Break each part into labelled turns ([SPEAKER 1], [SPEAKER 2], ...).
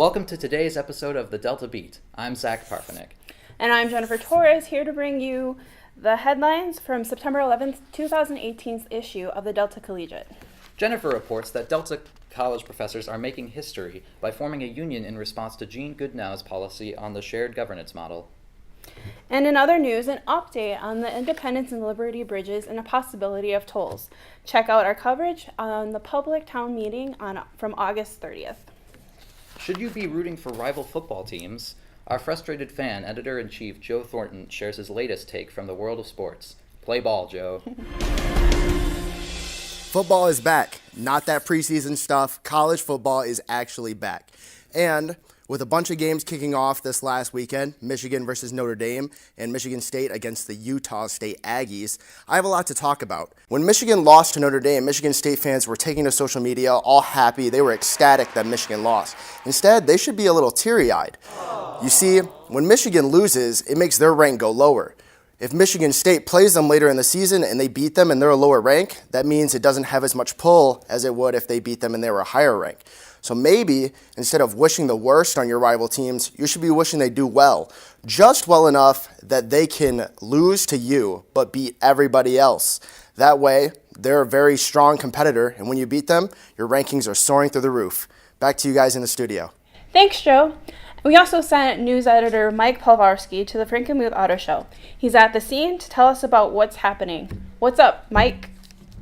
[SPEAKER 1] Welcome to today's episode of the Delta Beat. I'm Zach Parfenik.
[SPEAKER 2] And I'm Jennifer Torres, here to bring you the headlines from September 11th, 2018's issue of the Delta Collegiate.
[SPEAKER 1] Jennifer reports that Delta College professors are making history by forming a union in response to Gene Goodnow's policy on the shared governance model.
[SPEAKER 2] And in other news, an update on the Independence and Liberty Bridges and a possibility of tolls. Check out our coverage on the public town meeting from August 30th.
[SPEAKER 1] Should you be rooting for rival football teams? Our frustrated fan, editor-in-chief Joe Thornton, shares his latest take from the world of sports. Play ball, Joe.
[SPEAKER 3] Football is back. Not that preseason stuff. College football is actually back. And with a bunch of games kicking off this last weekend, Michigan versus Notre Dame and Michigan State against the Utah State Aggies, I have a lot to talk about. When Michigan lost to Notre Dame, Michigan State fans were taking to social media all happy. They were ecstatic that Michigan lost. Instead, they should be a little teary-eyed. You see, when Michigan loses, it makes their rank go lower. If Michigan State plays them later in the season and they beat them and they're a lower rank, that means it doesn't have as much pull as it would if they beat them and they were a higher rank. So maybe, instead of wishing the worst on your rival teams, you should be wishing they do well. Just well enough that they can lose to you, but beat everybody else. That way, they're a very strong competitor, and when you beat them, your rankings are soaring through the roof. Back to you guys in the studio.
[SPEAKER 2] Thanks, Joe. We also sent news editor Mike Palvarski to the Frankenmuth Auto Show. He's at the scene to tell us about what's happening. What's up, Mike?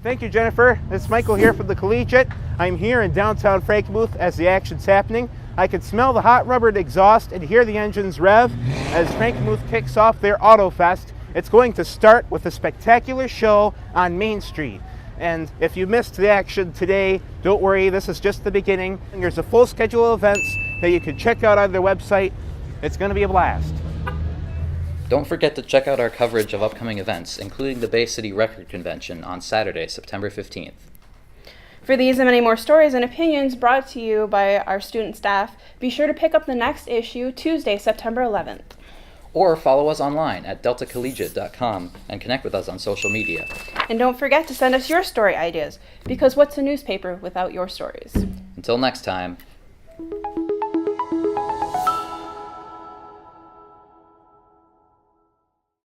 [SPEAKER 4] Thank you, Jennifer. It's Michael here from the Collegiate. I'm here in downtown Frankenmuth as the action's happening. I can smell the hot rubbered exhaust and hear the engines rev as Frankenmuth kicks off their Autofest. It's going to start with a spectacular show on Main Street. And if you missed the action today, don't worry, this is just the beginning. There's a full schedule of events that you can check out on their website. It's going to be a blast.
[SPEAKER 1] Don't forget to check out our coverage of upcoming events, including the Bay City Record Convention on Saturday, September 15th.
[SPEAKER 2] For these and many more stories and opinions brought to you by our student staff, be sure to pick up the next issue Tuesday, September 11th.
[SPEAKER 1] Or follow us online at deltacollegiate.com and connect with us on social media.
[SPEAKER 2] And don't forget to send us your story ideas, because what's a newspaper without your stories?
[SPEAKER 1] Until next time.